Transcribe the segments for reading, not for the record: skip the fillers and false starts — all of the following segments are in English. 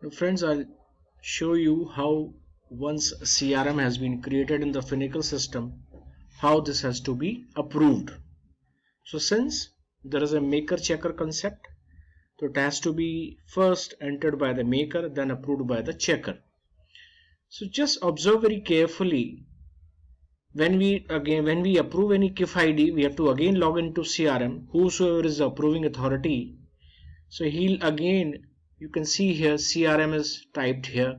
Now friends, I'll show you how once a CRM has been created in the Finacle system, how this has to be approved. So since there is a maker checker concept, so it has to be first entered by the maker, then approved by the checker. So just observe very carefully. When we approve any KIF ID, we have to again log into CRM. Whosoever is the approving authority, so he'll again, you can see here CRM is typed here,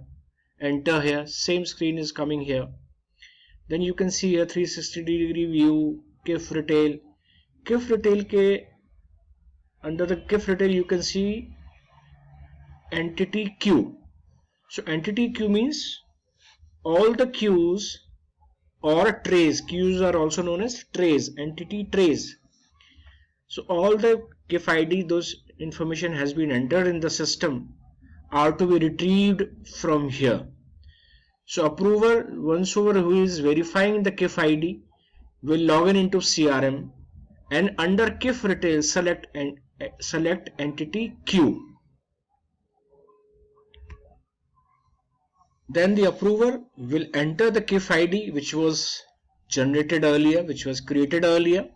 enter here, same screen is coming here. Then you can see here 360-degree view, KIF retail. KIF retail ke under the KIF retail you can see entity queue. So entity queue means all the queues or trays. Queues are also known as trays, entity trays. So all the KIF ID, those information has been entered in the system, are to be retrieved from here. So approver, onceover who is verifying the KIF ID, will log in into CRM and under KIF retail select entity queue. Then the approver will enter the KIF ID which was generated earlier, which was created earlier.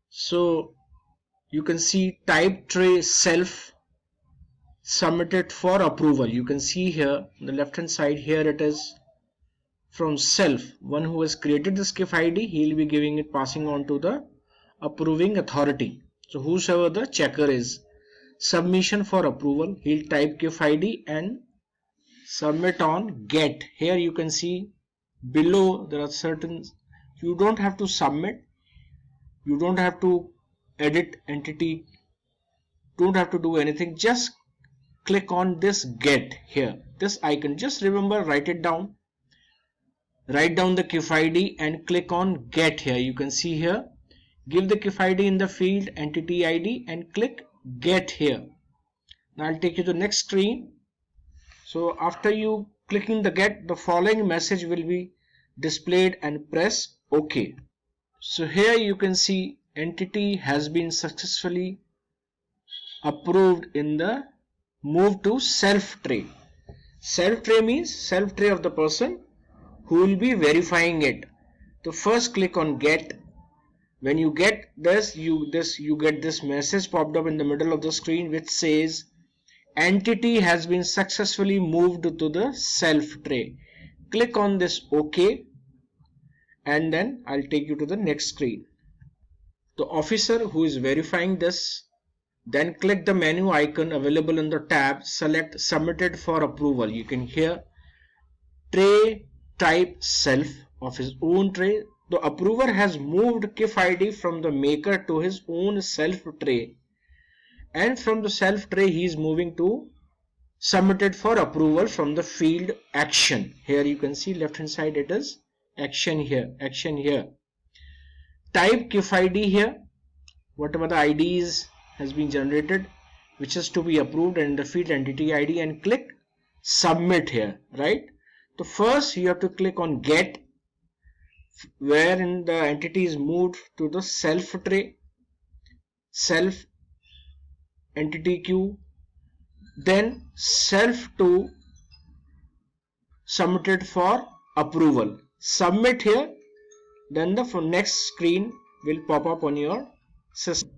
So you can see type tray self submitted for approval. You can see here on the left hand side, here it is from self. One who has created this KIF ID, he will be giving it, passing on to the approving authority. So whosoever the checker is, submission for approval, he'll type KIF ID and submit on get. Here you can see below there are certain, you don't have to submit, you don't have to edit entity, don't have to do anything, just click on this get here, this icon, just remember, write it down, write down the KIF ID and click on get here. You can see here, give the KIF ID in the field entity ID and click get here. Now I'll take you to the next screen. So after you clicking the get, the following message will be displayed and press OK. So here you can see entity has been successfully approved in the move to self tray. Self tray means self tray of the person who will be verifying it. So first click on get. When you get this, you get this message popped up in the middle of the screen which says entity has been successfully moved to the self tray. Click on this OK and then I'll take you to the next screen. The officer who is verifying this, then click the menu icon available in the tab, select submitted for approval. You can hear tray type self of his own tray. The approver has moved KIF ID from the maker to his own self tray, and from the self tray he is moving to submitted for approval from the field action. Here you can see left hand side, it is action here, action here. Type KIF ID here, whatever the IDs has been generated which is to be approved, and the field entity ID, and click submit here, right? So first you have to click on get, wherein the entity is moved to the self tray, self entity queue, then self to submitted for approval. Submit here, then the next screen will pop up on your system.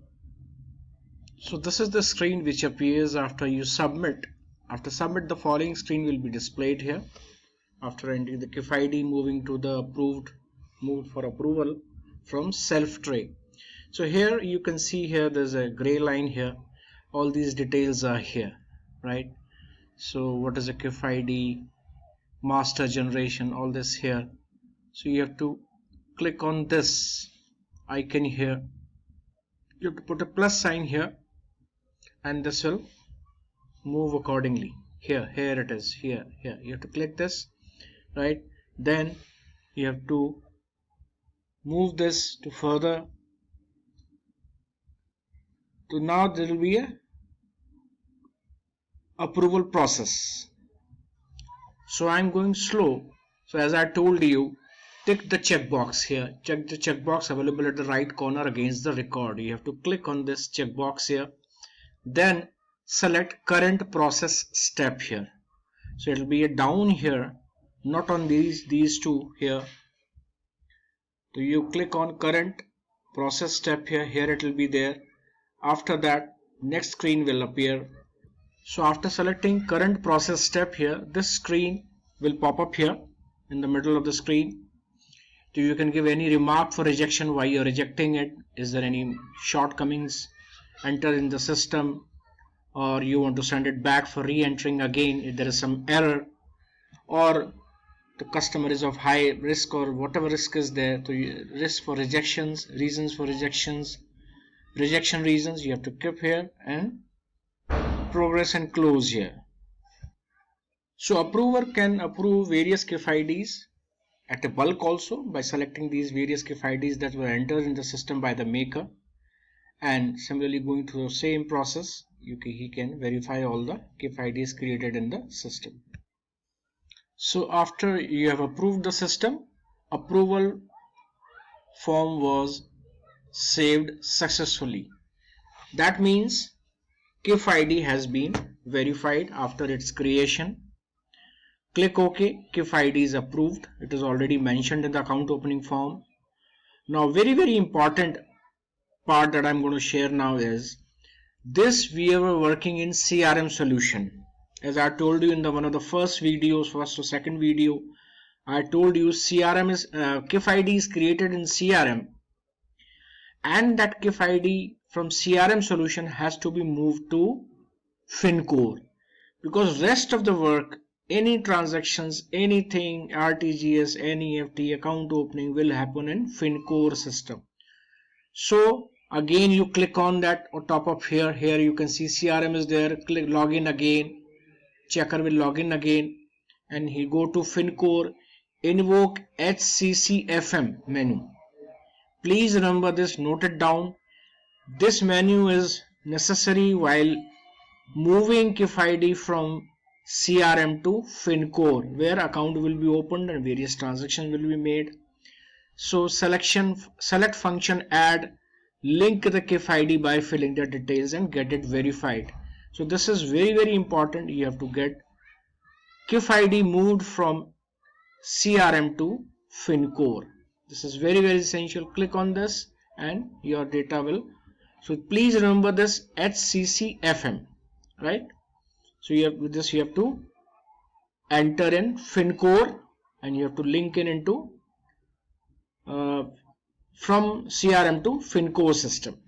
So this is the screen which appears after you submit. After submit, the following screen will be displayed here. After entering the KIF ID, moving to the moved for approval from self tray. So here you can see here there's a gray line here. All these details are here, right? So what is a KIF ID, master generation, all this here. So you have to click on this icon here. You have to put a plus sign here and this will move accordingly. Here it is, here. You have to click this, right? Then you have to move this to further. So now there will be a approval process. So I'm going slow. So as I told you, tick the checkbox here. Check the checkbox available at the right corner against the record. You have to click on this checkbox here. Then select current process step here. So it will be down here, not on these two here. So you click on current process step here, here it will be there. After that, next screen will appear. So after selecting current process step here, this screen will pop up here in the middle of the screen. So you can give any remark for rejection, why you're rejecting it, is there any shortcomings enter in the system, or you want to send it back for re-entering again if there is some error, or the customer is of high risk, or whatever risk is there. So risk for rejections, reasons for rejections, rejection reasons, you have to keep here and progress and close here. So approver can approve various KIF IDs at a bulk also by selecting these various KIF IDs that were entered in the system by the maker, and similarly going through the same process, he can verify all the KIF IDs created in the system. So after you have approved the system, approval form was saved successfully. That means KIF ID has been verified after its creation. Click OK. KIF ID is approved. It is already mentioned in the account opening form. Now very important part that I'm going to share now is this. We were working in CRM solution. As I told you in one of the first videos, first or second video, I told you CRM is KIF ID is created in CRM, and that KIF ID from CRM solution has to be moved to FinCore, because rest of the work, any transactions, anything RTGS, NEFT, account opening will happen in FinCore system. So again you click on that on top of here you can see CRM is there. Click login again, checker will login again, and he go to FinCore, invoke HCCFM menu. Please remember this, note it down. This menu is necessary while moving KIF ID from CRM to FinCore, where account will be opened and various transactions will be made. So select function add, link the KIF ID by filling the details and get it verified. So this is very important. You have to get KIF ID moved from CRM to FinCore. This is very essential. Click on this and your data will. So please remember this HCCFM, right? So you have with this, you have to enter in FinCore and you have to link in into from CRM to FinCore system.